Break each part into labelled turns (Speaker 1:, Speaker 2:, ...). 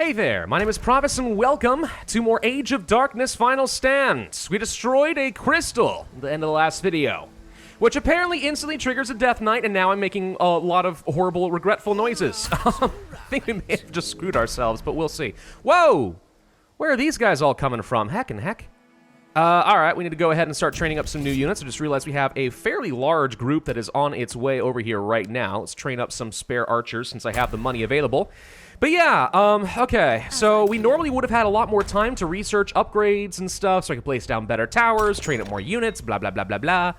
Speaker 1: Hey there, my name is Pravus and welcome to more Age of Darkness Final Stand. We destroyed a crystal at the end of the last video, which apparently instantly triggers a death knight, and now I'm making a lot of horrible, regretful noises. I think we may have just screwed ourselves, but we'll see. Whoa! Where are these guys all coming from? Heck and heck. Alright, we need to go ahead and start training up some new units. I just realized we have a fairly large group that is on its way over here right now. Let's train up some spare archers since I have the money available. But yeah, okay, so we normally would have had a lot more time to research upgrades and stuff so I could place down better towers, train up more units, blah, blah, blah, blah, blah.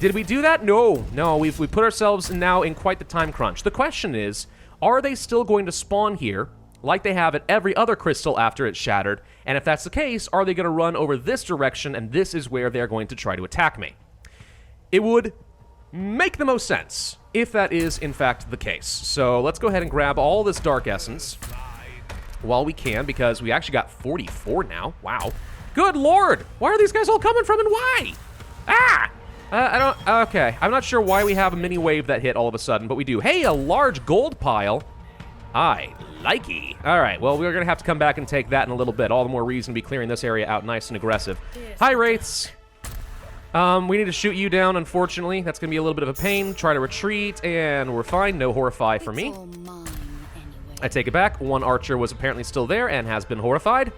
Speaker 1: Did we do that? No, we've put ourselves now in quite the time crunch. The question is, are they still going to spawn here like they have at every other crystal after it's shattered? And if that's the case, are they going to run over this direction and this is where they're going to try to attack me? It would make the most sense if that is in fact the case. So let's go ahead and grab all this Dark Essence while we can, because we actually got 44 now. Wow. Good lord! Why are these guys all coming from and why? Okay. I'm not sure why we have a mini wave that hit all of a sudden, but we do. Hey, a large gold pile. I likey. All right, well, we're going to have to come back and take that in a little bit. All the more reason to be clearing this area out nice and aggressive. Hi, Wraiths. We need to shoot you down, unfortunately. That's going to be a little bit of a pain. Try to retreat, and we're fine. No horrify for me. I take it back. One archer was apparently still there and has been horrified.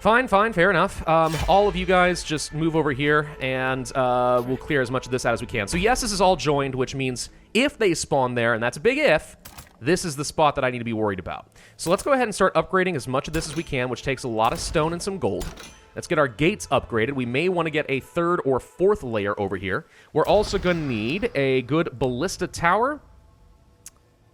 Speaker 1: Fine, fair enough. All of you guys just move over here, and we'll clear as much of this out as we can. So yes, this is all joined, which means if they spawn there, and that's a big if, this is the spot that I need to be worried about. So let's go ahead and start upgrading as much of this as we can, which takes a lot of stone and some gold. Let's get our gates upgraded. We may want to get a third or fourth layer over here. We're also going to need a good ballista tower.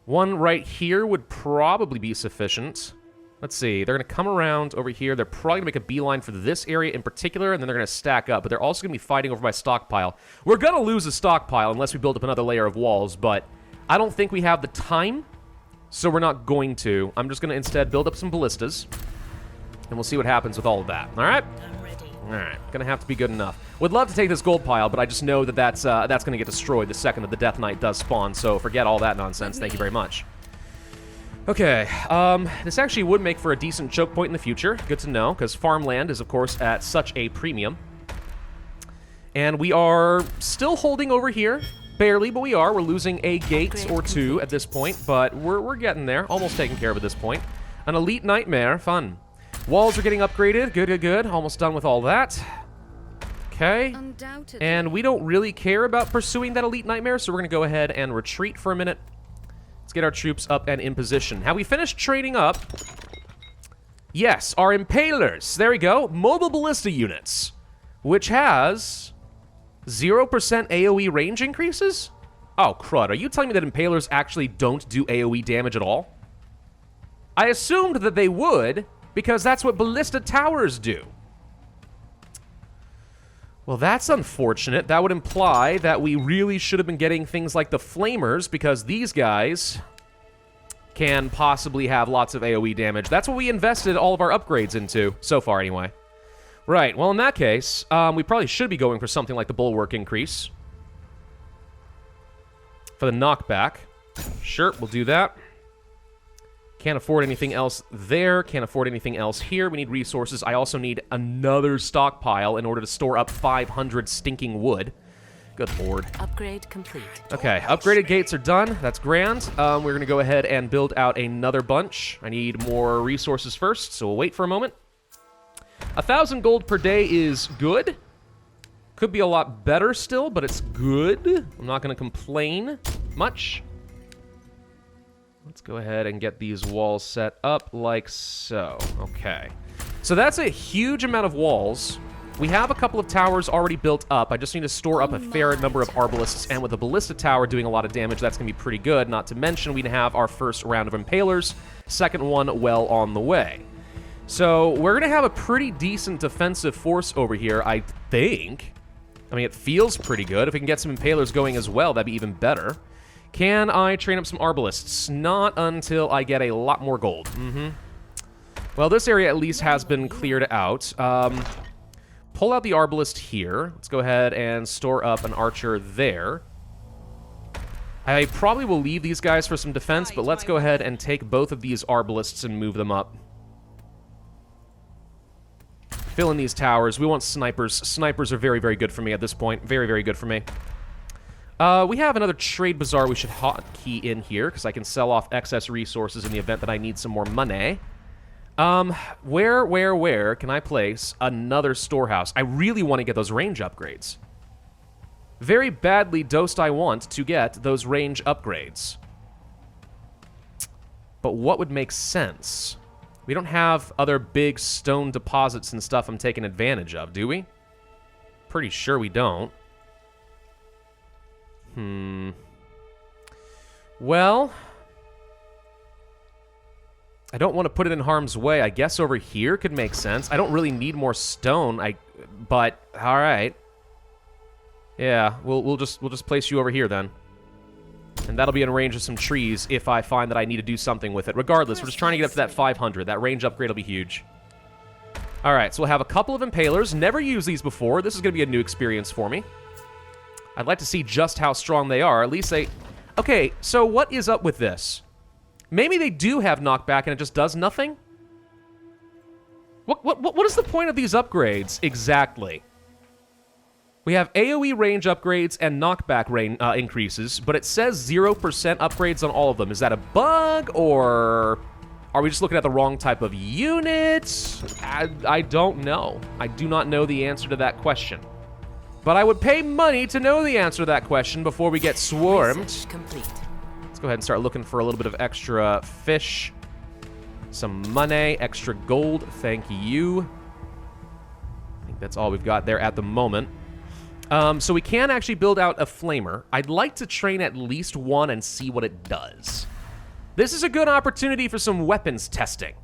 Speaker 1: One right here would probably be sufficient. Let's see. They're going to come around over here. They're probably going to make a beeline for this area in particular, and then they're going to stack up. But they're also going to be fighting over my stockpile. We're going to lose a stockpile unless we build up another layer of walls, but I don't think we have the time, so we're not going to. I'm just going to instead build up some ballistas, and we'll see what happens with all of that. All right?
Speaker 2: I'm ready.
Speaker 1: All right. Gonna have to be good enough. Would love to take this gold pile, but I just know that that's gonna get destroyed the second that the Death Knight does spawn, so forget all that nonsense. Thank you very much. Okay, this actually would make for a decent choke point in the future. Good to know, because farmland is, of course, at such a premium. And we are still holding over here. Barely, but we are. We're losing a gate or two at this point, but we're getting there. Almost taken care of at this point. An elite nightmare. Fun. Walls are getting upgraded. Good. Almost done with all that. Okay. And we don't really care about pursuing that elite nightmare, so we're going to go ahead and retreat for a minute. Let's get our troops up and in position. Have we finished trading up? Yes, our impalers. There we go. Mobile ballista units, which has 0% AoE range increases? Oh, crud. Are you telling me that impalers actually don't do AoE damage at all? I assumed that they would, because that's what ballista towers do. Well, that's unfortunate. That would imply that we really should have been getting things like the flamers, because these guys can possibly have lots of AoE damage. That's what we invested all of our upgrades into, so far anyway. Right, well in that case, we probably should be going for something like the bulwark increase. For the knockback. Sure, we'll do that. Can't afford anything else there. Can't afford anything else here. We need resources. I also need another stockpile in order to store up 500 stinking wood. Good lord.
Speaker 2: Upgrade complete.
Speaker 1: Okay, upgraded gates are done. That's grand. We're going to go ahead and build out another bunch. I need more resources first, so we'll wait for a moment. 1,000 gold per day is good. Could be a lot better still, but it's good. I'm not going to complain much. Let's go ahead and get these walls set up like so. Okay. So that's a huge amount of walls. We have a couple of towers already built up. I just need to store up a fair number of arbalists, and with the ballista tower doing a lot of damage, that's going to be pretty good. Not to mention, we have our first round of impalers. Second one well on the way. So we're going to have a pretty decent defensive force over here, I think. I mean, it feels pretty good. If we can get some impalers going as well, that'd be even better. Can I train up some arbalists? Not until I get a lot more gold. Well, this area at least has been cleared out. Pull out the arbalist here. Let's go ahead and store up an archer there. I probably will leave these guys for some defense, but let's go ahead and take both of these arbalists and move them up. Fill in these towers. We want snipers. Snipers are very, very good for me at this point. Very, very good for me. We have another trade bazaar we should hotkey in here, because I can sell off excess resources in the event that I need some more money. Where can I place another storehouse? I really want to get those range upgrades. Very badly dost I want to get those range upgrades. But what would make sense? We don't have other big stone deposits and stuff I'm taking advantage of, do we? Pretty sure we don't. Well, I don't want to put it in harm's way. I guess over here could make sense. I don't really need more stone. But all right. Yeah, we'll just place you over here then. And that'll be in range of some trees if I find that I need to do something with it. Regardless, we're just trying to get up to that 500. That range upgrade will be huge. All right, so we'll have a couple of impalers. Never used these before. This is going to be a new experience for me. I'd like to see just how strong they are. At least they... Okay, so what is up with this? Maybe they do have knockback and it just does nothing? What is the point of these upgrades exactly? We have AoE range upgrades and knockback range increases, but it says 0% upgrades on all of them. Is that a bug, or are we just looking at the wrong type of unit? I don't know. I do not know the answer to that question. But I would pay money to know the answer to that question before we get swarmed. Let's go ahead and start looking for a little bit of extra fish. Some money, extra gold, thank you. I think that's all we've got there at the moment. So we can actually build out a flamer. I'd like to train at least one and see what it does. This is a good opportunity for some weapons testing.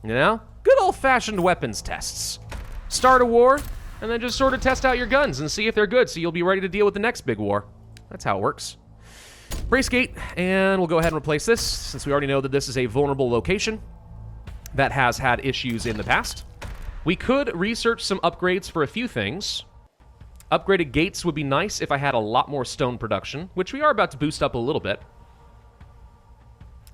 Speaker 1: You know? Good old-fashioned weapons tests. Start a war, and then just sort of test out your guns and see if they're good, so you'll be ready to deal with the next big war. That's how it works. Brace gate, and we'll go ahead and replace this, since we already know that this is a vulnerable location that has had issues in the past. We could research some upgrades for a few things. Upgraded gates would be nice if I had a lot more stone production, which we are about to boost up a little bit.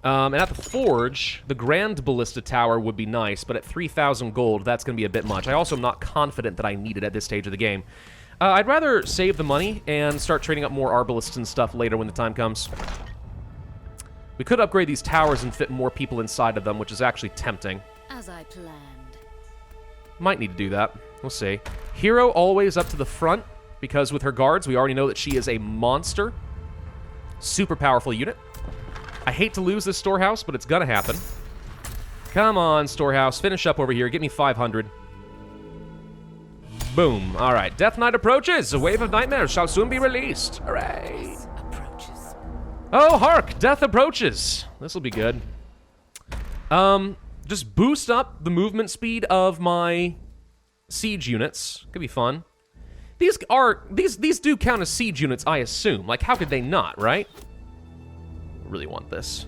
Speaker 1: And at the forge, the Grand Ballista Tower would be nice, but at 3,000 gold, that's going to be a bit much. I also am not confident that I need it at this stage of the game. I'd rather save the money and start trading up more arbalists and stuff later when the time comes. We could upgrade these towers and fit more people inside of them, which is actually tempting.
Speaker 2: As I planned.
Speaker 1: Might need to do that. We'll see. Hero always up to the front, because with her guards, we already know that she is a monster. Super powerful unit. I hate to lose this storehouse, but it's gonna happen. Come on, storehouse. Finish up over here. Get me 500. Boom. All right. Death Knight approaches. A wave of nightmares shall soon be released. Hooray. Oh, hark. Death approaches. This will be good. Just boost up the movement speed of my siege units. Could be fun. These do count as siege units, I assume. Like, how could they not, right? Really want this.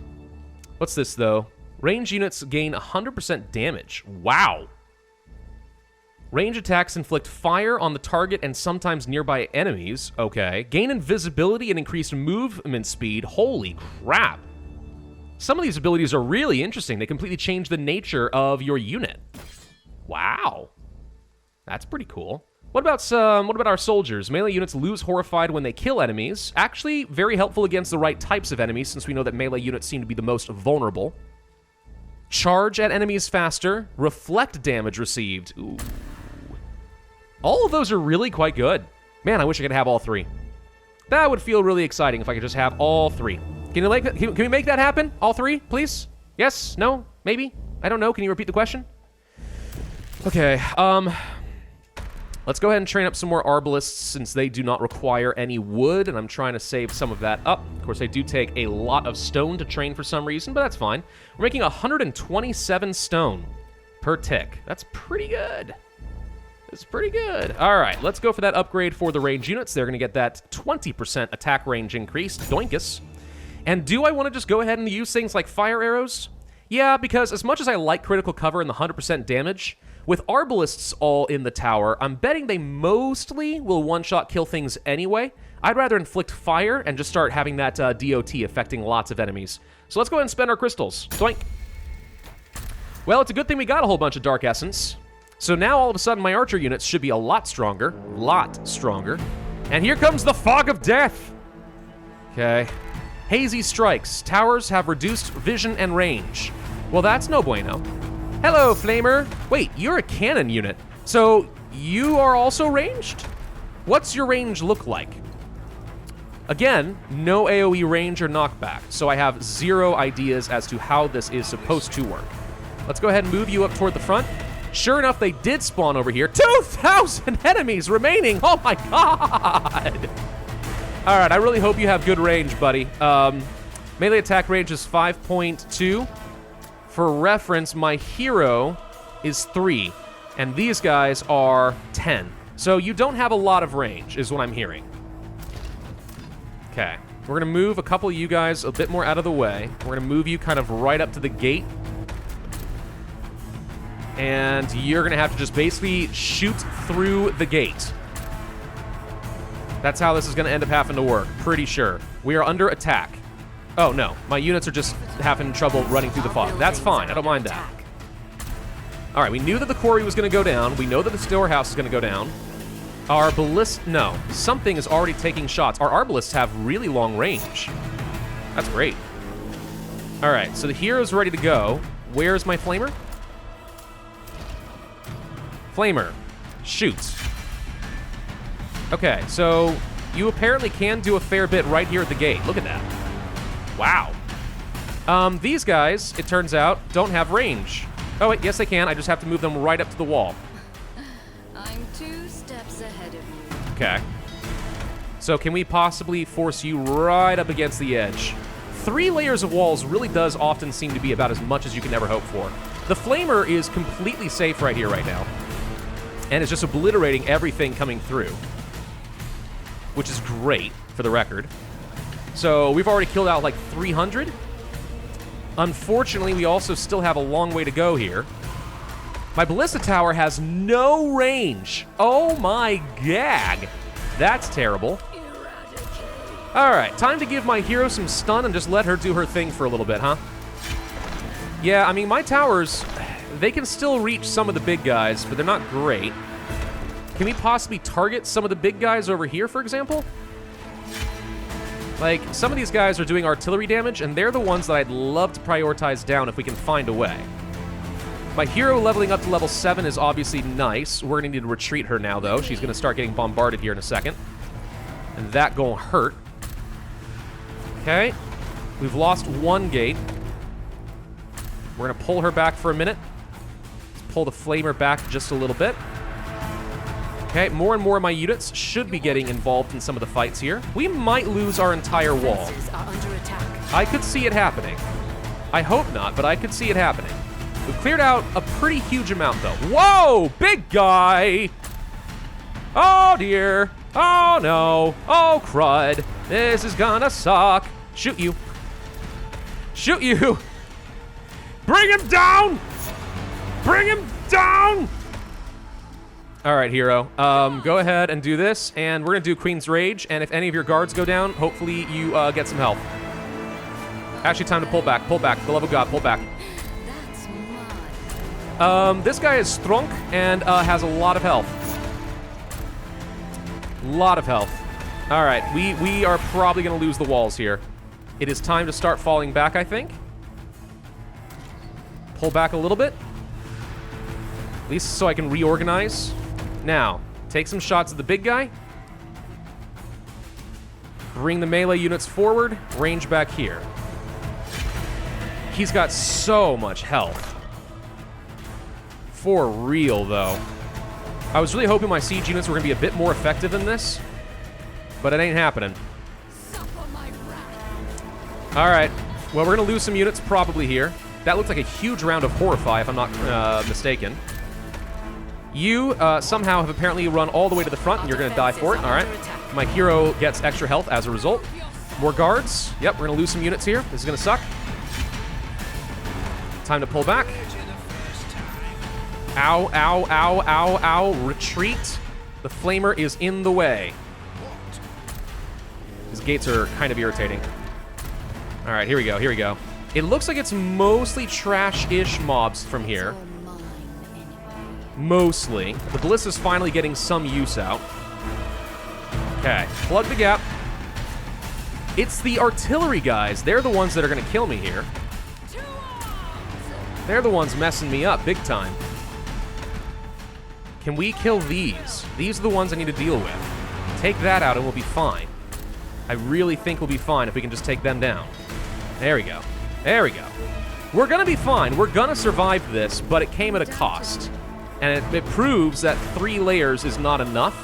Speaker 1: What's this, though? Range units gain 100% damage. Wow. Range attacks inflict fire on the target and sometimes nearby enemies. Okay. Gain invisibility and increased movement speed. Holy crap. Some of these abilities are really interesting. They completely change the nature of your unit. Wow. That's pretty cool. What about our soldiers? Melee units lose horrified when they kill enemies. Actually, very helpful against the right types of enemies, since we know that melee units seem to be the most vulnerable. Charge at enemies faster. Reflect damage received. Ooh. All of those are really quite good. Man, I wish I could have all three. That would feel really exciting if I could just have all three. Can we make that happen? All three, please? Yes? No? Maybe? I don't know. Can you repeat the question? Okay, let's go ahead and train up some more arbalists, since they do not require any wood, and I'm trying to save some of that up. Of course, they do take a lot of stone to train for some reason, but that's fine. We're making 127 stone per tick. That's pretty good. It's pretty good. All right, let's go for that upgrade for the range units. They're going to get that 20% attack range increase. Doinkus. And do I want to just go ahead and use things like fire arrows? Yeah, because as much as I like critical cover and the 100% damage, with arbalists all in the tower, I'm betting they mostly will one-shot kill things anyway. I'd rather inflict fire and just start having that DOT affecting lots of enemies. So let's go ahead and spend our crystals. Doink. Well, it's a good thing we got a whole bunch of Dark Essence. So now all of a sudden my archer units should be a lot stronger. Lot stronger. And here comes the fog of death. Okay. Hazy strikes. Towers have reduced vision and range. Well, that's no bueno. Hello, Flamer. Wait, you're a cannon unit. So you are also ranged? What's your range look like? Again, no AoE range or knockback, so I have zero ideas as to how this is supposed to work. Let's go ahead and move you up toward the front. Sure enough, they did spawn over here. 2,000 enemies remaining! Oh my god! All right, I really hope you have good range, buddy. Melee attack range is 5.2. For reference, my hero is 3, and these guys are 10. So you don't have a lot of range, is what I'm hearing. Okay, we're gonna move a couple of you guys a bit more out of the way. We're gonna move you kind of right up to the gate. And you're gonna have to just basically shoot through the gate. That's how this is gonna end up having to work, pretty sure. We are under attack. Oh no, my units are just having trouble running through the fog. That's fine, I don't mind that. All right, we knew that the quarry was gonna go down. We know that the storehouse is gonna go down. Our ballist, no, something is already taking shots. Our arbalists have really long range. That's great. All right, so the hero's ready to go. Where's my flamer? Flamer, shoot. Okay, so you apparently can do a fair bit right here at the gate. Look at that. Wow. These guys, it turns out, don't have range. Oh wait, yes they can. I just have to move them right up to the wall.
Speaker 2: I'm 2 steps ahead of you.
Speaker 1: Okay. So can we possibly force you right up against the edge? 3 layers of walls really does often seem to be about as much as you can ever hope for. The flamer is completely safe right here, right now. And it's just obliterating everything coming through. Which is great, for the record. So we've already killed out like 300. Unfortunately, we also still have a long way to go here. My ballista tower has no range. Oh my gag. That's terrible. All right, time to give my hero some stun and just let her do her thing for a little bit, huh? Yeah, I mean, my towers, they can still reach some of the big guys, but they're not great. Can we possibly target some of the big guys over here, for example? Like, some of these guys are doing artillery damage, and they're the ones that I'd love to prioritize down if we can find a way. My hero leveling up to level 7 is obviously nice. We're gonna need to retreat her now, though. She's gonna start getting bombarded here in a second. And that gonna hurt. Okay. We've lost 1 gate. We're gonna pull her back for a minute. Let's pull the flamer back just a little bit. Okay, more and more of my units should be getting involved in some of the fights here. We might lose our entire wall. I could see it happening. I hope not, but I could see it happening. We've cleared out a pretty huge amount, though. Whoa, big guy! Oh, dear. Oh, no. Oh, crud. This is gonna suck. Shoot you. Shoot you. Bring him down! Bring him down! All right, hero. Go ahead and do this, and we're gonna do Queen's Rage, and if any of your guards go down, hopefully you get some health. Actually, time to pull back. Pull back. For the love of God, pull back.
Speaker 2: That's mine.
Speaker 1: This guy is strong and has a lot of health. Lot of health. All right, we are probably gonna lose the walls here. It is time to start falling back, I think. Pull back a little bit. At least so I can reorganize. Now, take some shots at the big guy. Bring the melee units forward. Range back here. He's got so much health. For real, though. I was really hoping my siege units were going to be a bit more effective in this, but it ain't happening. All right. Well, we're going to lose some units probably here. That looks like a huge round of Horrify, if I'm not mistaken. You somehow have apparently run all the way to the front, and you're going to die for it. All right. My hero gets extra health as a result. More guards. Yep, we're going to lose some units here. This is going to suck. Time to pull back. Ow, ow, ow, ow, ow. Retreat. The flamer is in the way. These gates are kind of irritating. All right, here we go, here we go. It looks like it's mostly trash-ish mobs from here. mostly. The ballista's finally getting some use out. Okay, plug the gap. It's the artillery guys. They're the ones that are going to kill me here. They're the ones messing me up big time. Can we kill these? These are the ones I need to deal with. Take that out and we'll be fine. I really think we'll be fine if we can just take them down. There we go. There we go. We're going to be fine. We're going to survive this, but it came at a cost. And it proves that 3 layers is not enough.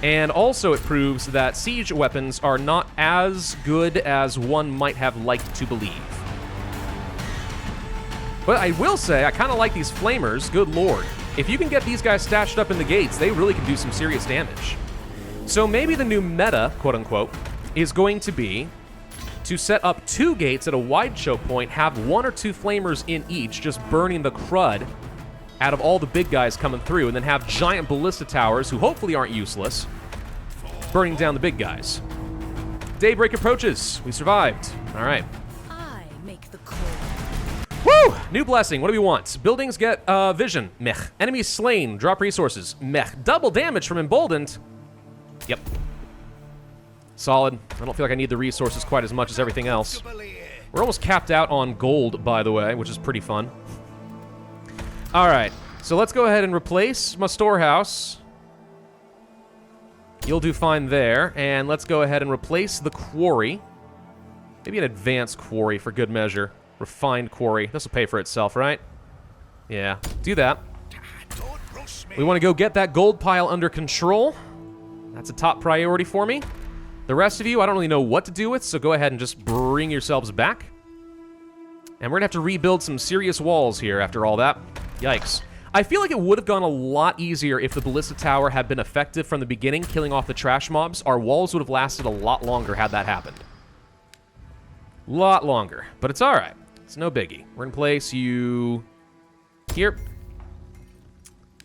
Speaker 1: And also it proves that siege weapons are not as good as one might have liked to believe. But I will say, I kind of like these flamers. Good lord. If you can get these guys stashed up in the gates, they really can do some serious damage. So maybe the new meta, quote-unquote, is going to be to set up 2 gates at a wide choke point, have 1 or 2 flamers in each, just burning the crud out of all the big guys coming through, and then have giant ballista towers, who hopefully aren't useless, burning down the big guys. Daybreak approaches. We survived. All right.
Speaker 2: I make the call.
Speaker 1: Woo! New blessing. What do we want? Buildings get vision. Meh. Enemies slain. Drop resources. Meh. Double damage from emboldened. Yep. Solid. I don't feel like I need the resources quite as much as everything else. We're almost capped out on gold, by the way, which is pretty fun. All right. So let's go ahead and replace my storehouse. You'll do fine there. And let's go ahead and replace the quarry. Maybe an advanced quarry for good measure. Refined quarry. This will pay for itself, right? Yeah. Do that. We want to go get that gold pile under control. That's a top priority for me. The rest of you, I don't really know what to do with, so go ahead and just bring yourselves back. And we're going to have to rebuild some serious walls here after all that. Yikes. I feel like it would have gone a lot easier if the ballista tower had been effective from the beginning, killing off the trash mobs. Our walls would have lasted a lot longer had that happened. Lot longer. But it's alright. It's no biggie. We're going to place you here.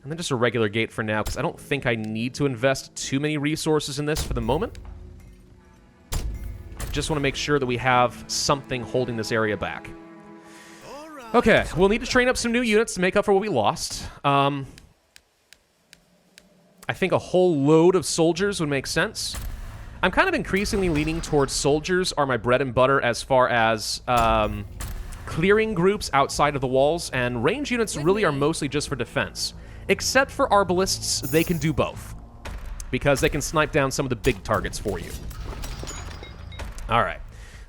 Speaker 1: And then just a regular gate for now, because I don't think I need to invest too many resources in this for the moment. I just want to make sure that we have something holding this area back. Okay, we'll need to train up some new units to make up for what we lost. I think a whole load of soldiers would make sense. I'm kind of increasingly leaning towards soldiers are my bread and butter as far as clearing groups outside of the walls, and range units really are mostly just for defense. Except for arbalists, they can do both, because they can snipe down some of the big targets for you. All right.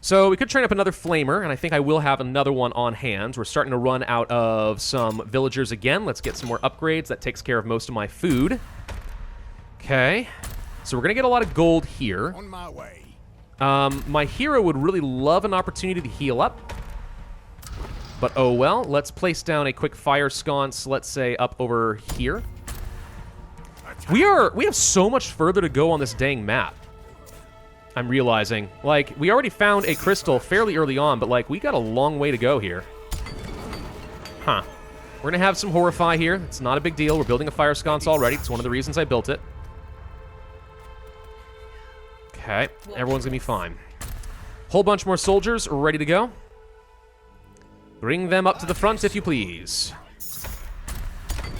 Speaker 1: So we could train up another flamer, and I think I will have another one on hand. We're starting to run out of some villagers again. Let's get some more upgrades. That takes care of most of my food. Okay. So we're going to get a lot of gold here.
Speaker 3: On my way.
Speaker 1: My hero would really love an opportunity to heal up. But oh well. Let's place down a quick fire sconce, let's say, up over here. We have so much further to go on this dang map. I'm realizing. Like, we already found a crystal fairly early on, but, like, we got a long way to go here. Huh. We're going to have some Horrify here. It's not a big deal. We're building a fire sconce already. It's one of the reasons I built it. Okay. Everyone's going to be fine. Whole bunch more soldiers ready to go. Bring them up to the front, if you please.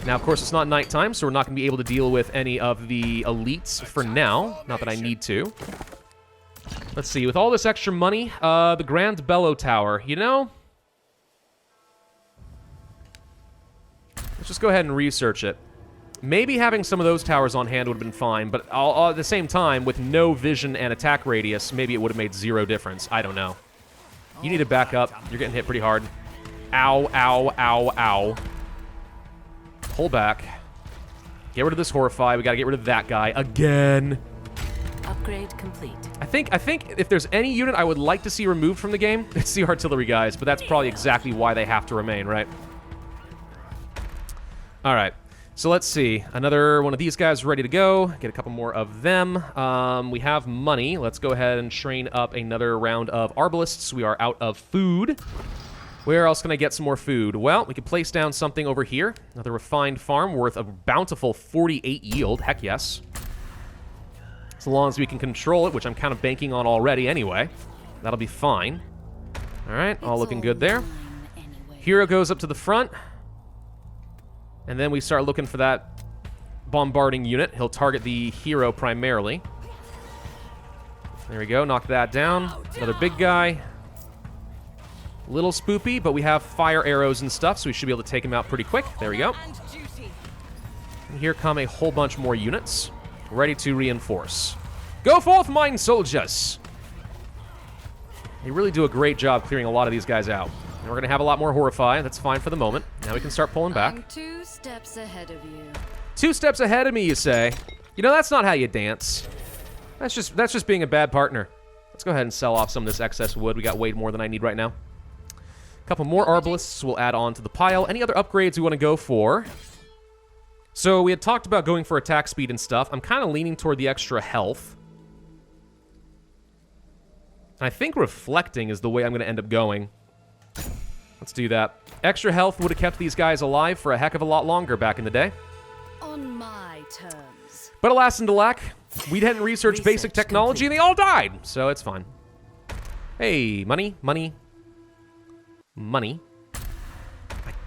Speaker 1: Now, of course, it's not nighttime, so we're not going to be able to deal with any of the elites for now. Not that I need to. Let's see, with all this extra money, the Grand Bellow Tower, you know? Let's just go ahead and research it. Maybe having some of those towers on hand would have been fine, but at the same time, with no vision and attack radius, maybe it would have made 0 difference. I don't know. You need to back up. You're getting hit pretty hard. Ow, ow, ow, ow. Pull back. Get rid of this Horrify. We gotta get rid of that guy again.
Speaker 4: Upgrade complete.
Speaker 1: I think if there's any unit I would like to see removed from the game, it's the artillery guys, but that's probably exactly why they have to remain, right? All right, so let's see. Another one of these guys ready to go. Get a couple more of them. We have money. Let's go ahead and train up another round of arbalists. We are out of food. Where else can I get some more food? Well, we could place down something over here. Another refined farm worth a bountiful 48 yield. Heck yes. As long as we can control it, which I'm kind of banking on already anyway. That'll be fine. All right, all looking good there. Hero goes up to the front. And then we start looking for that bombarding unit. He'll target the hero primarily. There we go, knock that down. Another big guy. Little spoopy, but we have fire arrows and stuff, so we should be able to take him out pretty quick. There we go. And here come a whole bunch more units, ready to reinforce. Go forth, mine soldiers! They really do a great job clearing a lot of these guys out. And we're going to have a lot more Horrify. That's fine for the moment. Now we can start pulling back.
Speaker 2: I'm 2 steps ahead of you.
Speaker 1: 2 steps ahead of me, you say? You know, that's not how you dance. That's just being a bad partner. Let's go ahead and sell off some of this excess wood. We got way more than I need right now. A couple more Arbalists we'll add on to the pile. Any other upgrades we want to go for? So we had talked about going for attack speed and stuff. I'm kind of leaning toward the extra health. I think reflecting is the way I'm going to end up going. Let's do that. Extra health would have kept these guys alive for a heck of a lot longer back in the day.
Speaker 2: On my terms.
Speaker 1: But alas and alack, we hadn't researched basic technology and they all died. So it's fine. Hey, money, money. Money.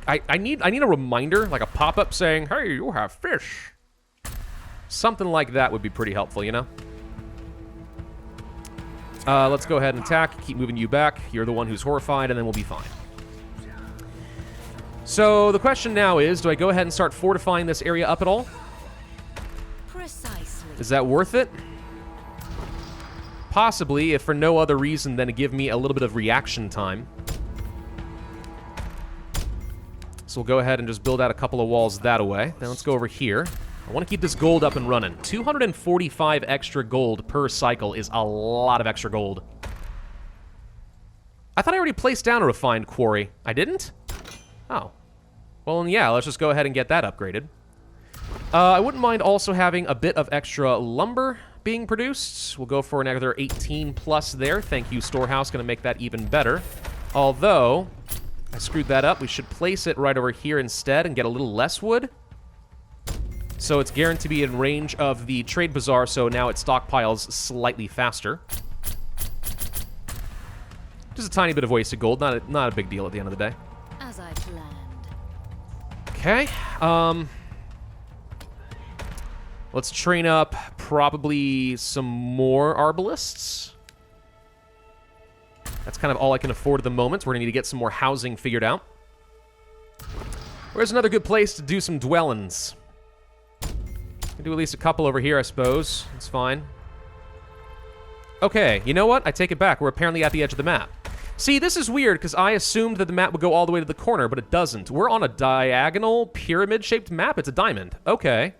Speaker 1: I need a reminder, like a pop-up saying, hey, you have fish. Something like that would be pretty helpful, you know? Let's go ahead and attack. Keep moving you back. You're the one who's horrified, and then we'll be fine. So the question now is, do I go ahead and start fortifying this area up at all?
Speaker 2: Precisely.
Speaker 1: Is that worth it? Possibly, if for no other reason than to give me a little bit of reaction time. So we'll go ahead and just build out a couple of walls that way. Then let's go over here. I want to keep this gold up and running. 245 extra gold per cycle is a lot of extra gold. I thought I already placed down a refined quarry. I didn't? Oh. Well, then yeah, let's just go ahead and get that upgraded. I wouldn't mind also having a bit of extra lumber being produced. We'll go for another 18 plus there. Thank you, Storehouse. Going to make that even better. Although, I screwed that up. We should place it right over here instead and get a little less wood. So it's guaranteed to be in range of the trade bazaar, so now it stockpiles slightly faster. Just a tiny bit of wasted gold, not a big deal at the end of the day.
Speaker 2: As I planned.
Speaker 1: Okay, let's train up probably some more Arbalists. That's kind of all I can afford at the moment. We're gonna need to get some more housing figured out. Where's another good place to do some dwellings? Do at least a couple over here, I suppose. It's fine. Okay, you know what? I take it back. We're apparently at the edge of the map. See, this is weird, because I assumed that the map would go all the way to the corner, but it doesn't. We're on a diagonal, pyramid-shaped map. It's a diamond. Okay.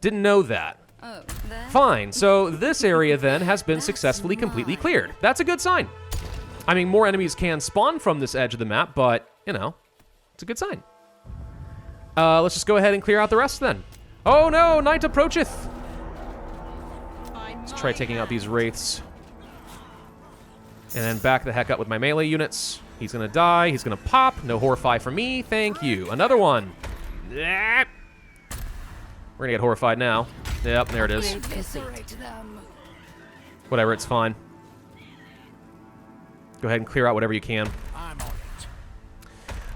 Speaker 1: Didn't know that.
Speaker 2: Oh, there?
Speaker 1: Fine. So this area, then, has been successfully completely cleared. That's a good sign. I mean, more enemies can spawn from this edge of the map, but, you know, it's a good sign. Let's just go ahead and clear out the rest, then. Oh no, night approacheth! Let's try taking out these wraiths. And then back the heck up with my melee units. He's gonna die, he's gonna pop. No horrify for me, thank you. Another one. We're gonna get horrified now. Yep, there it is. Whatever, it's fine. Go ahead and clear out whatever you can.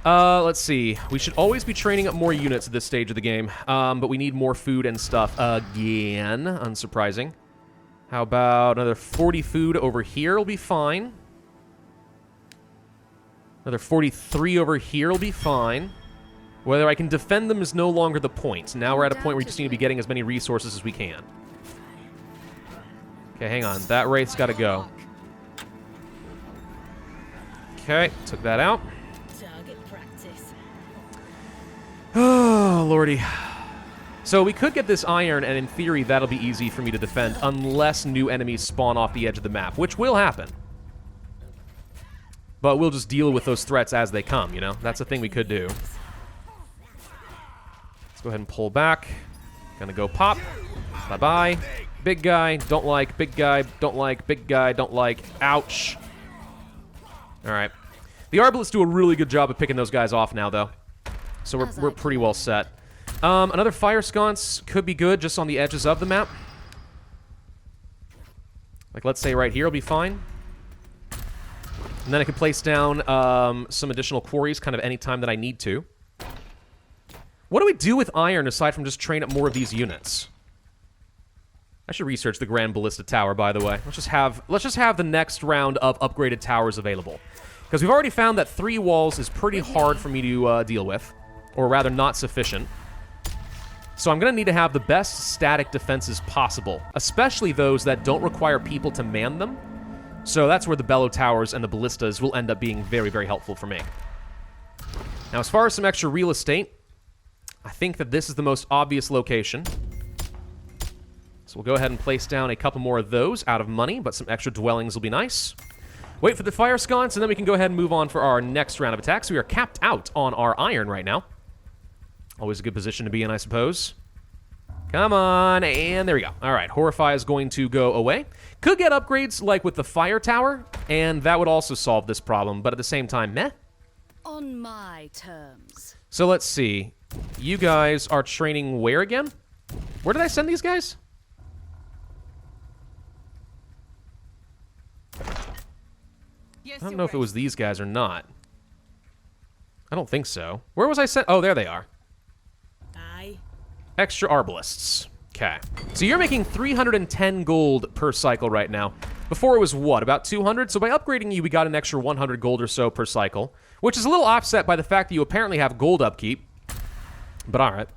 Speaker 1: Let's see. We should always be training up more units at this stage of the game, but we need more food and stuff again. Unsurprising. How about another 40 food over here will be fine. Another 43 over here will be fine. Whether I can defend them is no longer the point. Now we're at a point where we just need to be getting as many resources as we can. Okay, hang on. That wraith's got to go. Okay, took that out. Oh, lordy. So we could get this iron, and in theory, that'll be easy for me to defend, unless new enemies spawn off the edge of the map, which will happen. But we'll just deal with those threats as they come, you know? That's a thing we could do. Let's go ahead and pull back. Gonna go pop. Bye-bye. Big guy, don't like. Big guy, don't like. Big guy, don't like. Ouch. All right. The Arbalists do a really good job of picking those guys off now, though. So we're pretty well set. Another fire sconce could be good just on the edges of the map. Like, let's say right here will be fine. And then I can place down some additional quarries kind of any time that I need to. What do we do with iron aside from just train up more of these units? I should research the Grand Ballista Tower, by the way. Let's just have the next round of upgraded towers available. Because we've already found that 3 walls is pretty hard for me to deal with. Or rather, not sufficient. So I'm going to need to have the best static defenses possible. Especially those that don't require people to man them. So that's where the Bellow Towers and the Ballistas will end up being very, very helpful for me. Now, as far as some extra real estate, I think that this is the most obvious location. So we'll go ahead and place down a couple more of those out of money, but some extra dwellings will be nice. Wait for the fire sconce, and then we can go ahead and move on for our next round of attacks. We are capped out on our iron right now. Always a good position to be in, I suppose. Come on, and there we go. All right, Horrify is going to go away. Could get upgrades like with the fire tower, and that would also solve this problem, but at the same time, meh.
Speaker 2: On my terms.
Speaker 1: So let's see. You guys are training where again? Where did I send these guys? I don't know if it was these guys or not. I don't think so. Where was I sent? Oh, there they are.
Speaker 3: Aye.
Speaker 1: Extra arbalists. Okay. So you're making 310 gold per cycle right now. Before it was what, about 200? So by upgrading you, we got an extra 100 gold or so per cycle, which is a little offset by the fact that you apparently have gold upkeep. But all right.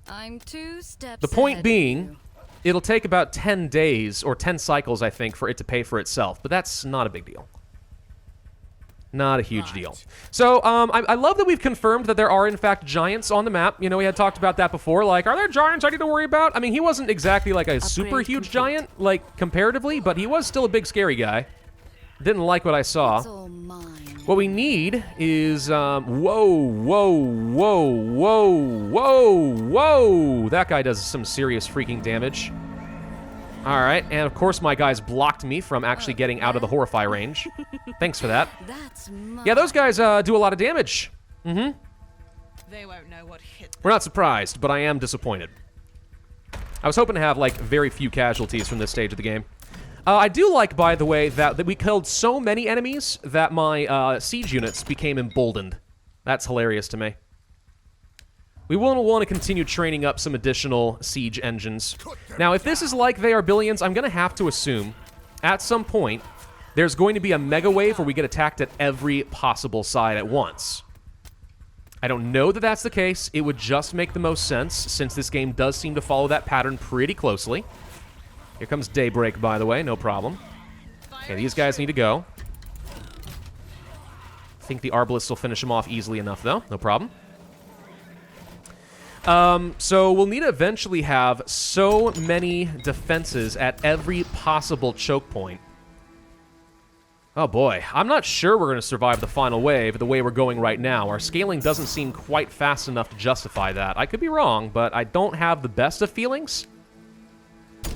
Speaker 2: I'm 2 steps
Speaker 1: The point
Speaker 2: ahead of
Speaker 1: being,
Speaker 2: you.
Speaker 1: it'll take about 10 days or 10 cycles, I think, for it to pay for itself. But that's not a big deal. Not a huge deal. So, I love that we've confirmed that there are, in fact, giants on the map. You know, we had talked about that before. Like, are there giants I need to worry about? I mean, he wasn't exactly like a super huge giant, like, comparatively, but he was still a big, scary guy. Didn't like what I saw.
Speaker 2: It's all mine.
Speaker 1: What we need is, whoa, whoa, whoa, whoa, whoa, whoa. That guy does some serious freaking damage. All right, and of course my guys blocked me from actually getting out of the Horrify range. Thanks for that.
Speaker 2: That's mine.
Speaker 1: Yeah, those guys do a lot of damage. Mm-hmm.
Speaker 3: They won't know what hit them.
Speaker 1: We're not surprised, but I am disappointed. I was hoping to have, like, very few casualties from this stage of the game. I do like, by the way, that we killed so many enemies that my siege units became emboldened. That's hilarious to me. We will want to continue training up some additional siege engines. Now, if this is like They Are Billions, I'm going to have to assume, at some point, there's going to be a mega wave where we get attacked at every possible side at once. I don't know that that's the case. It would just make the most sense, since this game does seem to follow that pattern pretty closely. Here comes Daybreak, by the way, no problem. Okay, these guys need to go. I think the Arbalists will finish them off easily enough, though. No problem. So we'll need to eventually have so many defenses at every possible choke point. Oh boy, I'm not sure we're going to survive the final wave the way we're going right now. Our scaling doesn't seem quite fast enough to justify that. I could be wrong, but I don't have the best of feelings.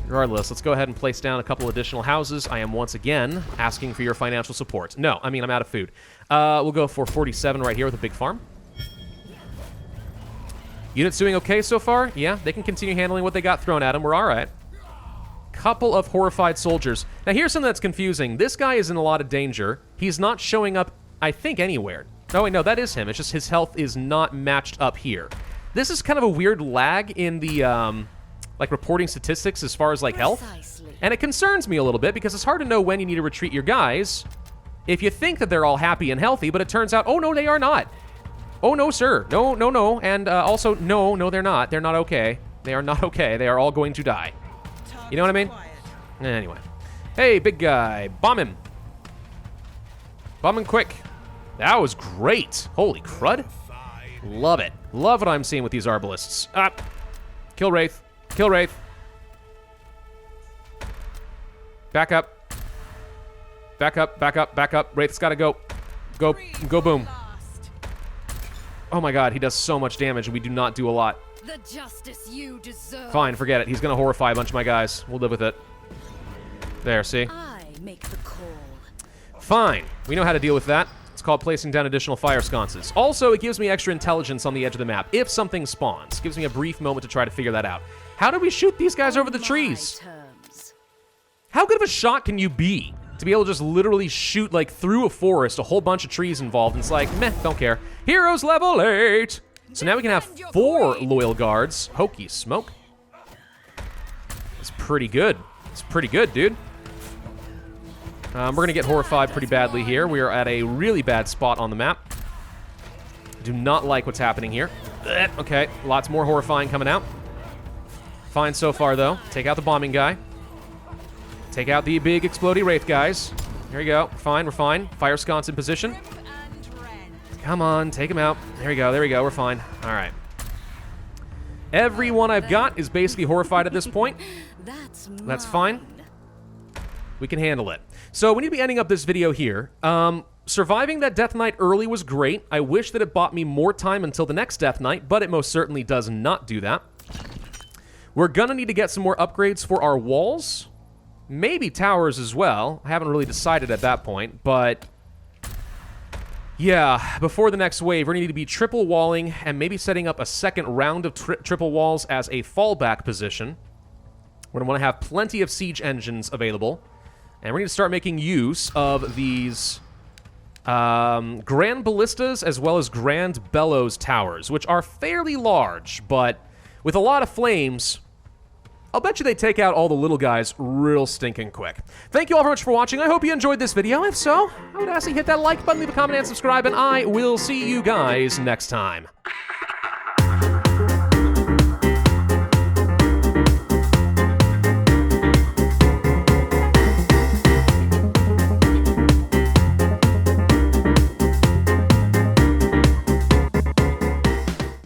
Speaker 1: Regardless, let's go ahead and place down a couple additional houses. I am once again asking for your financial support. No, I mean, I'm out of food. We'll go for 47 right here with a big farm. Units doing okay so far? Yeah, they can continue handling what they got thrown at them. We're all right. Couple of horrified soldiers. Now, here's something that's confusing. This guy is in a lot of danger. He's not showing up, I think, anywhere. Oh, wait, no, that is him. It's just his health is not matched up here. This is kind of a weird lag in the, like, reporting statistics as far as, like, health.
Speaker 2: Precisely.
Speaker 1: And it concerns me a little bit because it's hard to know when you need to retreat your guys if you think that they're all happy and healthy, but it turns out, oh, no, they are not. Oh, no, sir. No, no, no. And also, no, no, they're not. They're not okay. They are not okay. They are all going to die. You know what I mean? Anyway. Hey, big guy. Bomb him. Bomb him quick. That was great. Holy crud. Love it. Love what I'm seeing with these Arbalists. Ah. Kill Wraith. Kill Wraith. Back up. Back up, back up, back up. Wraith's gotta go. Go, go boom. Oh my god, he does so much damage and we do not do a lot.
Speaker 2: The justice you deserve.
Speaker 1: Fine, forget it. He's gonna horrify a bunch of my guys. We'll live with it. There, see?
Speaker 2: I make the call.
Speaker 1: Fine. We know how to deal with that. It's called placing down additional fire sconces. Also, it gives me extra intelligence on the edge of the map if something spawns. Gives me a brief moment to try to figure that out. How do we shoot these guys over the trees?
Speaker 2: Terms.
Speaker 1: How good of a shot can you be to be able to just literally shoot, like, through a forest, a whole bunch of trees involved, and it's like, meh, don't care. Heroes level 8! So now we can have 4 loyal guards. Hokey smoke. It's pretty good. It's pretty good, dude. We're going to get horrified pretty badly here. We are at a really bad spot on the map. Do not like what's happening here. Okay, lots more horrifying coming out. Fine so far, though. Take out the bombing guy. Take out the big explodey wraith guys. Here we go. Fine, we're fine. Fire sconce in position. Come on, take him out. There we go, there we go. We're fine. All right. Everyone I've got is basically horrified at this point. That's fine. We can handle it. So we need to be ending up this video here. Surviving that Death Knight early was great. I wish that it bought me more time until the next Death Knight, but it most certainly does not do that. We're gonna need to get some more upgrades for our walls. Maybe towers as well. I haven't really decided at that point, but yeah, before the next wave, we're going to need to be triple walling and maybe setting up a second round of triple walls as a fallback position. We're going to want to have plenty of siege engines available, and we're going to start making use of these Grand Ballistas as well as Grand Bellows towers, which are fairly large, but with a lot of flames, I'll bet you they take out all the little guys real stinking quick. Thank you all very much for watching. I hope you enjoyed this video. If so, I would ask you hit that like button, leave a comment, and subscribe, and I will see you guys next time.